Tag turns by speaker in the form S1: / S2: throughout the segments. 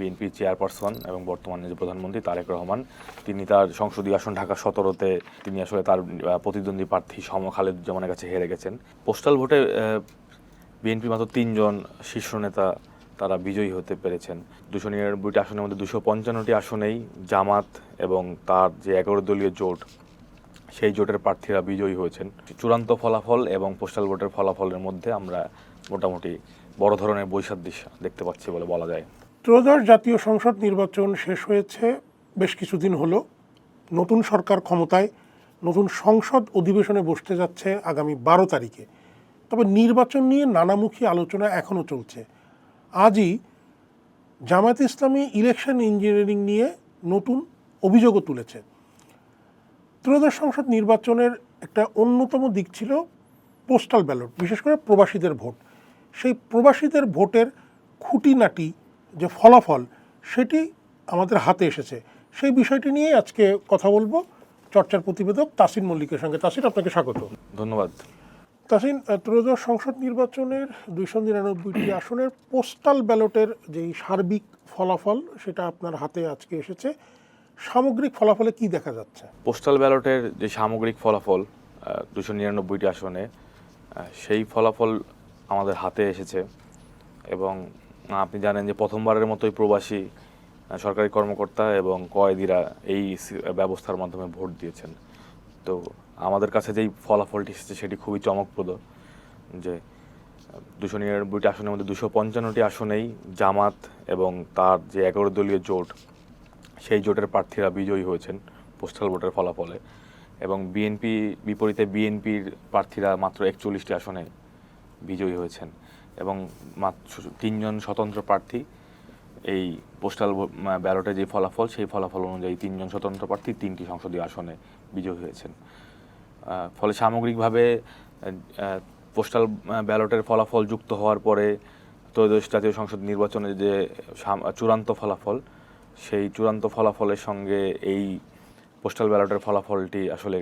S1: বিএনপির চেয়ারপারসন এবং বর্তমানে যে প্রধানমন্ত্রী তারেক রহমান, তিনি তার সংসদীয় আসন ঢাকা 17-তে তিনি আসলে তার প্রতিদ্বন্দ্বী প্রার্থী খালেদুজ্জামানের কাছে হেরে গেছেন। পোস্টাল ভোটে বিএনপি মাত্র 3 জন শীর্ষ নেতা তারা বিজয়ী হতে পেরেছেন। 299টি আসনের মধ্যে 255টি আসনেই জামাত এবং তার যে 11 দলীয় জোট, সেই জোটের প্রার্থীরা বিজয়ী হয়েছেন। চূড়ান্ত ফলাফল এবং পোস্টাল ভোটের ফলাফলের মধ্যে আমরা মোটামুটি বড় ধরনের বৈসাদৃশ্য দেখতে পাচ্ছি বলে বলা যায়।
S2: ত্রয়োদশ জাতীয় সংসদ নির্বাচন শেষ হয়েছে বেশ কিছুদিন হলো। নতুন সরকার ক্ষমতায়, নতুন সংসদ অধিবেশনে বসতে যাচ্ছে আগামী 12 তারিখে। তবে নির্বাচন নিয়ে নানামুখী আলোচনা এখনও চলছে। আজই জামায়াতে ইসলামী ইলেকশন ইঞ্জিনিয়ারিং নিয়ে নতুন অভিযোগও তুলেছে। ত্রয়োদশ সংসদ নির্বাচনের একটা অন্যতম দিক ছিল পোস্টাল ব্যালট, বিশেষ করে প্রবাসীদের ভোট। সেই প্রবাসীদের ভোটের খুঁটিনাটি যে ফলাফল, সেটি আমাদের হাতে এসেছে। সেই বিষয়টি নিয়ে আজকে কথা বলবো চর্চার প্রতিবেদক তাসিন মল্লিকের সঙ্গে। তাসিন, আপনাকে স্বাগত।
S1: ধন্যবাদ।
S2: তাসিন, ত্রয়োদশ সংসদ নির্বাচনের 299টি আসনের পোস্টাল ব্যালটের যেই সার্বিক ফলাফল, সেটা আপনার হাতে আজকে এসেছে। সামগ্রিক ফলাফলে কি দেখা যাচ্ছে?
S1: পোস্টাল ব্যালটের যে সামগ্রিক ফলাফল 299টি আসনে, সেই ফলাফল আমাদের হাতে এসেছে। এবং আপনি জানেন যে প্রথমবারের মতোই প্রবাসী সরকারি কর্মকর্তা এবং কয়েদিরা এই ব্যবস্থার মাধ্যমে ভোট দিয়েছেন। তো আমাদের কাছে যেই ফলাফলটি এসেছে সেটি খুবই চমকপ্রদ, যে 299টি আসনের মধ্যে 255টি আসনেই জামাত এবং তার যে 11 দলীয় জোট, সেই জোটের প্রার্থীরা বিজয়ী হয়েছেন পোস্টাল ভোটের ফলাফলে। এবং বিপরীতে বিএনপির প্রার্থীরা মাত্র 41টি আসনে বিজয়ী হয়েছেন। এবং মাত্র 3 জন স্বতন্ত্র প্রার্থী এই পোস্টাল ব্যালটে যে ফলাফল, সেই ফলাফল অনুযায়ী 3 জন স্বতন্ত্র প্রার্থী 3টি সংসদীয় আসনে বিজয়ী হয়েছেন। ফলে সামগ্রিকভাবে পোস্টাল ব্যালটের ফলাফল যুক্ত হওয়ার পরে ত্রয়োদশ জাতীয় সংসদ নির্বাচনের যে চূড়ান্ত ফলাফল, সেই চূড়ান্ত ফলাফলের সঙ্গে এই পোস্টাল ব্যালটের ফলাফলটি আসলে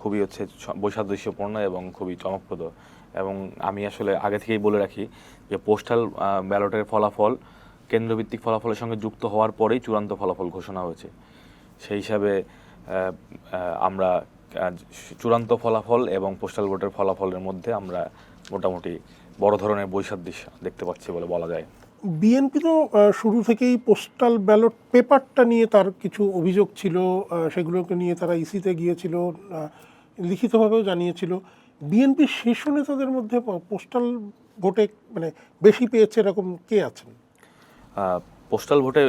S1: খুবই হচ্ছে বৈসাদৃশ্যপূর্ণ এবং খুবই চমকপ্রদ। এবং আমি আসলে আগে থেকেই বলে রাখি যে পোস্টাল ব্যালটের ফলাফল কেন্দ্রভিত্তিক ফলাফলের সঙ্গে যুক্ত হওয়ার পরেই চূড়ান্ত ফলাফল ঘোষণা হয়েছে। সেই হিসাবে আমরা চূড়ান্ত ফলাফল এবং পোস্টাল ভোটের ফলাফলের মধ্যে আমরা মোটামুটি বড় ধরনের বৈসাদৃশ্য দেখতে পাচ্ছি বলে বলা যায়।
S2: বিএনপি তো শুরু থেকেই পোস্টাল ব্যালট পেপারটা নিয়ে তার কিছু অভিযোগ ছিল, সেগুলোকে নিয়ে তারা ইসিতে গিয়েছিল, লিখিতভাবেও জানিয়েছিল। বিএনপি শীর্ষ নেতাদের মধ্যে পোস্টাল ভোটে মানে বেশি পেয়েছে এরকম কে আছেন?
S1: পোস্টাল ভোটে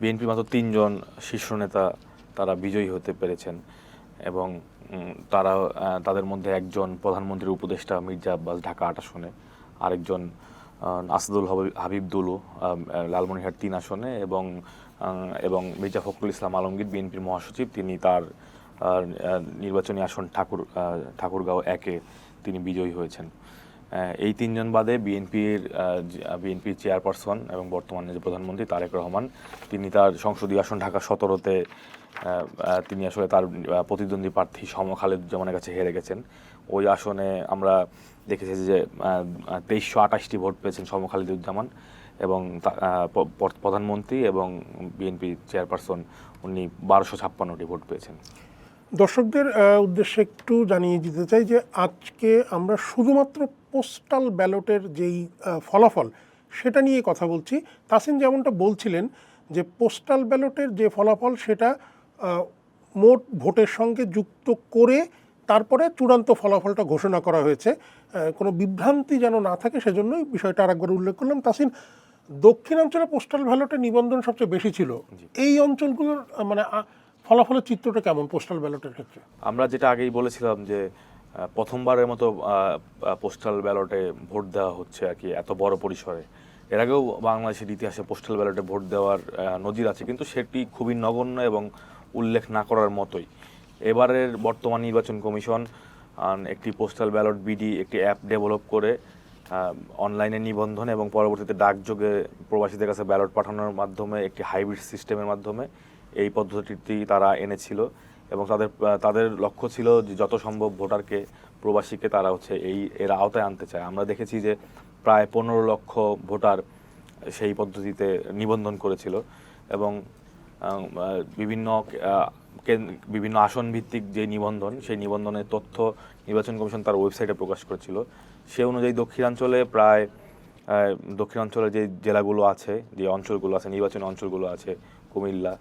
S1: বিএনপি মাত্র 3 জন শীর্ষ নেতা তারা বিজয়ী হতে পেরেছেন। এবং তাদের মধ্যে একজন প্রধানমন্ত্রীর উপদেষ্টা মির্জা আব্বাস ঢাকা 8 আসনে, আরেকজন আসাদুল হাবিব দুলু লালমনিরহাট 3 আসনে, এবং মির্জা ফখরুল ইসলাম আলমগীর বিএনপির মহাসচিব, তিনি তার নির্বাচনী আসন ঠাকুরগাঁও 1-এ তিনি বিজয়ী হয়েছেন। এই 3 জন বাদে বিএনপির চেয়ারপারসন এবং বর্তমানে যে প্রধানমন্ত্রী তারেক রহমান, তিনি তার সংসদীয় আসন ঢাকা 17-তে তিনি আসলে তার প্রতিদ্বন্দ্বী প্রার্থী খালেদুজ্জামানের কাছে হেরে গেছেন। ওই আসনে আমরা দেখেছি যে 2328টি ভোট পেয়েছেন খালেদুজ্জামান, এবং প্রধানমন্ত্রী এবং বিএনপি চেয়ারপারসন উনি 1256টি ভোট পেয়েছেন।
S2: দর্শকদের উদ্দেশ্যে একটু জানিয়ে দিতে চাই যে আজকে আমরা শুধুমাত্র পোস্টাল ব্যালটের যেই ফলাফল, সেটা নিয়ে কথা বলছি। তাসিন যেমনটা বলছিলেন যে পোস্টাল ব্যালটের যে ফলাফল, সেটা মোট ভোটের সঙ্গে যুক্ত করে তারপরে চূড়ান্ত ফলাফলটা ঘোষণা করা হয়েছে। কোনো বিভ্রান্তি যেন না থাকে, সেজন্যই বিষয়টা আরেকবার উল্লেখ করলাম। তাসিন, দক্ষিণাঞ্চলে পোস্টাল ব্যালটের নিবন্ধন সবচেয়ে বেশি ছিল। এই অঞ্চলগুলোর মানে ফলাফলের চিত্রটা কেমন পোস্টাল ব্যালটের ক্ষেত্রে?
S1: আমরা যেটা আগেই বলেছিলাম যে প্রথমবারের মতো পোস্টাল ব্যালটে ভোট দেওয়া হচ্ছে আর কি, এত বড় পরিসরে। এর আগেও বাংলাদেশের ইতিহাসে পোস্টাল ব্যালটে ভোট দেওয়ার নজির আছে, কিন্তু সেটি খুবই নগণ্য এবং উল্লেখ না করার মতোই। এবারের বর্তমান নির্বাচন কমিশন একটি পোস্টাল ব্যালট বিডি একটি অ্যাপ ডেভেলপ করে অনলাইনে নিবন্ধন এবং পরবর্তীতে ডাকযোগে প্রবাসীদের কাছে ব্যালট পাঠানোর মাধ্যমে একটি হাইব্রিড সিস্টেমের মাধ্যমে এই পদ্ধতিটি তারা এনেছিল। এবং তাদের লক্ষ্য ছিল যে যত সম্ভব ভোটারকে, প্রবাসীকে তারা এর আওতায় আনতে চায়। আমরা দেখেছি যে প্রায় 15 লক্ষ ভোটার সেই পদ্ধতিতে নিবন্ধন করেছিল এবং বিভিন্ন বিভিন্ন আসন ভিত্তিক যে নিবন্ধন, সেই নিবন্ধনের তথ্য নির্বাচন কমিশন তার ওয়েবসাইটে প্রকাশ করেছিল। সে অনুযায়ী দক্ষিণাঞ্চলে যে জেলাগুলো আছে, যে অঞ্চলগুলো আছে, নির্বাচনী অঞ্চলগুলো আছে, কুমিল্লা,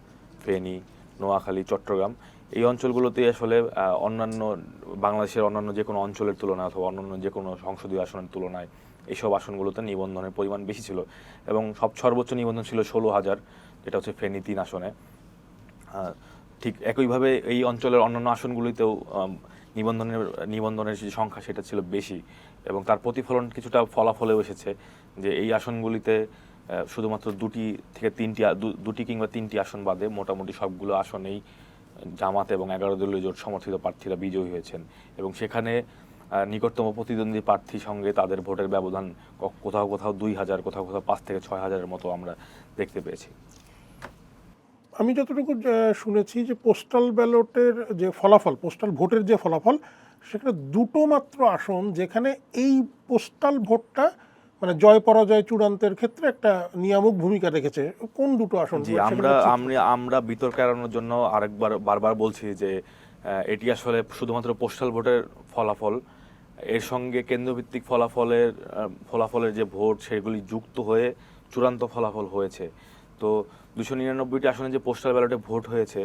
S1: ফেনী, নোয়াখালী, চট্টগ্রাম, এই অঞ্চলগুলোতে আসলে অন্যান্য বাংলাদেশের অন্যান্য যে কোনো অঞ্চলের তুলনায় অথবা অন্যান্য যে কোনো সংসদীয় আসনের তুলনায় এইসব আসনগুলোতে নিবন্ধনের পরিমাণ বেশি ছিল এবং সর্বোচ্চ নিবন্ধন ছিল 16,000, যেটা হচ্ছে ফেনী 3 আসনে। ঠিক একইভাবে এই অঞ্চলের অন্যান্য আসনগুলিতেও নিবন্ধনের যে সংখ্যা সেটা ছিল বেশি এবং তার প্রতিফলন কিছুটা ফলাফলেও এসেছে যে এই আসনগুলিতে শুধুমাত্র দুটি কিংবা তিনটি আসন বাদে মোটামুটি সবগুলো আসনেই জামাত এবং 11 দলীয় জোট সমর্থিত প্রার্থীরা বিজয়ী হয়েছেন এবং সেখানে নিকটতম প্রতিদ্বন্দ্বী প্রার্থীর সঙ্গে তাদের ভোটের ব্যবধান কোথাও কোথাও 2,000, কোথাও কোথাও 5 থেকে 6,000-এর মতো আমরা দেখতে পেয়েছি।
S2: আমি যতটুকু শুনেছি যে পোস্টাল ব্যালটের যে ফলাফল, পোস্টাল ভোটের যে ফলাফল, সেখানে দুটো মাত্র আসন যেখানে এই পোস্টাল ভোটটা মানে জয় পরাজয় চূড়ান্তের ক্ষেত্রে একটা নিয়ামক ভূমিকা রেখেছে। কোন দুটো আসন?
S1: জি, আমরা বিতর্ক এড়ানোর জন্য বারবার বলছি যে এটি আসলে শুধুমাত্র পোস্টাল ভোটের ফলাফল, এর সঙ্গে কেন্দ্রভিত্তিক ফলাফলের যে ভোট সেগুলি যুক্ত হয়ে চূড়ান্ত ফলাফল হয়েছে। তো 299টি আসনে যে পোস্টাল ব্যালটে ভোট হয়েছে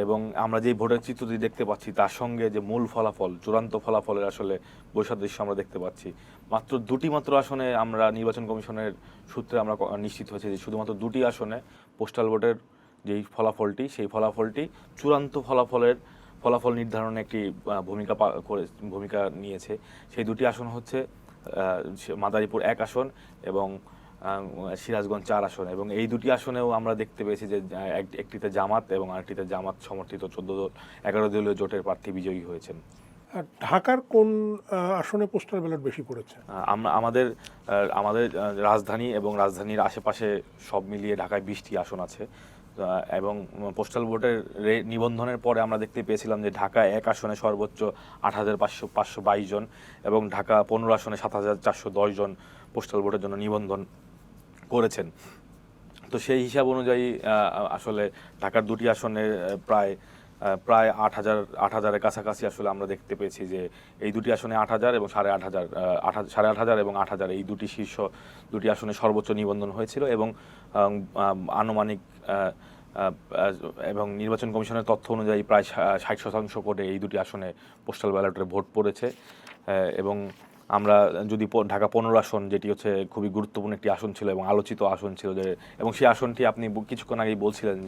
S1: এবং আমরা যে ভোটের চিত্রটি দেখতে পাচ্ছি তার সঙ্গে যে মূল ফলাফল, চূড়ান্ত ফলাফলের আসলে বৈসাদৃশ্য আমরা দেখতে পাচ্ছি। মাত্র দুটি আসনে আমরা নির্বাচন কমিশনের সূত্রে আমরা নিশ্চিত হয়েছে যে শুধুমাত্র দুটি আসনে পোস্টাল ভোটের যেই ফলাফলটি, সেই ফলাফলটি চূড়ান্ত ফলাফল নির্ধারণে একটি ভূমিকা নিয়েছে। সেই দুটি আসন হচ্ছে মাদারীপুর 1 আসন এবং সিরাজগঞ্জ 4 আসন এবং এই দুটি আসনেও আমরা দেখতে পেয়েছি যে একটিতে জামাত এবং আরেকটিতে জামাত সমর্থিত 11 দলীয় জোটের প্রার্থী বিজয়ী হয়েছেন।
S2: আর ঢাকার কোন আসনে পোস্টাল ব্যালট বেশি পড়েছে?
S1: আমাদের রাজধানী এবং রাজধানীর আশেপাশে সব মিলিয়ে ঢাকায় 20টি আসন আছে এবং পোস্টাল ভোটের নিবন্ধনের পরে আমরা দেখতে পেয়েছিলাম যে ঢাকা 1 আসনে সর্বোচ্চ 8,522 জন এবং ঢাকা 15 আসনে 7,410 জন পোস্টাল ভোটের জন্য নিবন্ধন করেছেন। তো সেই হিসাব অনুযায়ী আসলে ঢাকার দুটি আসনে প্রায় 8,000-এর কাছাকাছি আসলে আমরা দেখতে পেয়েছি যে এই দুটি আসনে 8,000 এবং 8,500 এবং 8,000 এই দুটি আসনে সর্বোচ্চ নিবন্ধন হয়েছিল এবং আনুমানিক এবং নির্বাচন কমিশনের তথ্য অনুযায়ী প্রায় 60% করে এই দুটি আসনে পোস্টাল ব্যালটের ভোট পড়েছে এবং আমরা যদি ঢাকা 15 আসন, যেটি হচ্ছে খুবই গুরুত্বপূর্ণ একটি আসন ছিল এবং আলোচিত আসন ছিল এবং সেই আসনটি আপনি কিছুক্ষণ আগেই বলছিলেন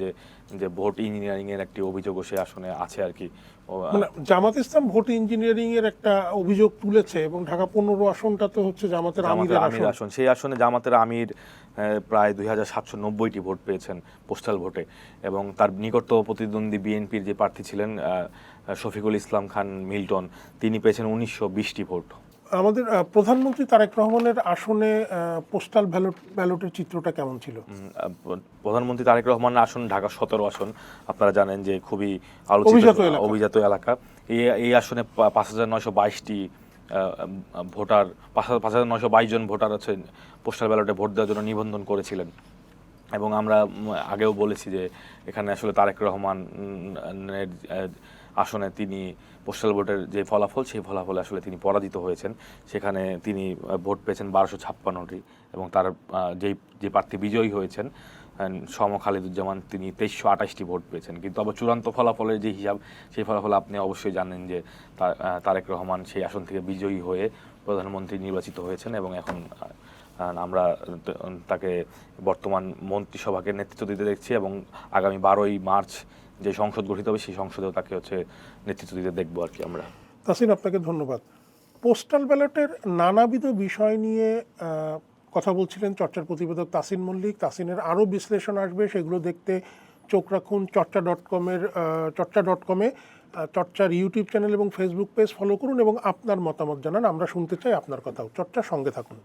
S1: যে ভোট ইঞ্জিনিয়ারিং এর একটি অভিযোগও সেই আসনে আছে আর কি।
S2: মানে জামাত ইসলাম ভোট ইঞ্জিনিয়ারিং এর একটা অভিযোগ তুলেছে এবং ঢাকা 15 আসনটা তো হচ্ছে জামাতের আমির আসন।
S1: সেই আসনে জামাতের আমির প্রায় 2,790টি ভোট পেয়েছেন পোস্টাল ভোটে এবং তার নিকটতম প্রতিদ্বন্দ্বী বিএনপির যে প্রার্থী ছিলেন শফিকুল ইসলাম খান মিল্টন, তিনি পেয়েছেন 1920টি ভোট।
S2: আমাদের প্রধানমন্ত্রী তারেক রহমানের আসনে পোস্টাল ব্যালটের চিত্রটা কেমন ছিল?
S1: প্রধানমন্ত্রী তারেক রহমানের আসন ঢাকা 17 আসন, আপনারা জানেন যে খুবই অভিজাত এলাকা। এই আসনে 5,922টি ভোটার, 5,922 জন ভোটার আছে পোস্টাল ব্যালটে ভোট দেওয়ার জন্য নিবন্ধন করেছিলেন এবং আমরা আগেও বলেছি যে এখানে আসলে তারেক রহমানের আসনে তিনি পোস্টাল ভোটের যে ফলাফল, সেই ফলাফলে আসলে তিনি পরাজিত হয়েছেন। সেখানে তিনি ভোট পেয়েছেন 1256টি এবং তার যে প্রার্থী বিজয়ী হয়েছেন খালিদুজ্জামান, তিনি 2328টি ভোট পেয়েছেন। কিন্তু আবার চূড়ান্ত ফলাফলের যে হিসাব, সেই ফলাফল আপনি অবশ্যই জানেন যে তারেক রহমান সেই আসন থেকে বিজয়ী হয়ে প্রধানমন্ত্রী নির্বাচিত হয়েছেন এবং এখন আমরা তাকে বর্তমান মন্ত্রিসভাকে নেতৃত্ব দিতে দেখছি এবং আগামী 12ই মার্চ যে সংসদ গঠিত হবে সেই সংসদেও তাকে নেতৃত্ব দিতে দেখবো আর কি আমরা।
S2: তাসিন, আপনাকে ধন্যবাদ। পোস্টাল ব্যালটের নানাবিধ বিষয় নিয়ে কথা বলছিলেন চর্চার প্রতিবেদক তাসিন মল্লিক। তাসিনের আরও বিশ্লেষণ আসবে, সেগুলো দেখতে চোখ রাখুন চর্চা.com-এ। চর্চার ইউটিউব চ্যানেল এবং ফেসবুক পেজ ফলো করুন এবং আপনার মতামত জানান। আমরা শুনতে চাই আপনার কথাও। চর্চার সঙ্গে থাকুন।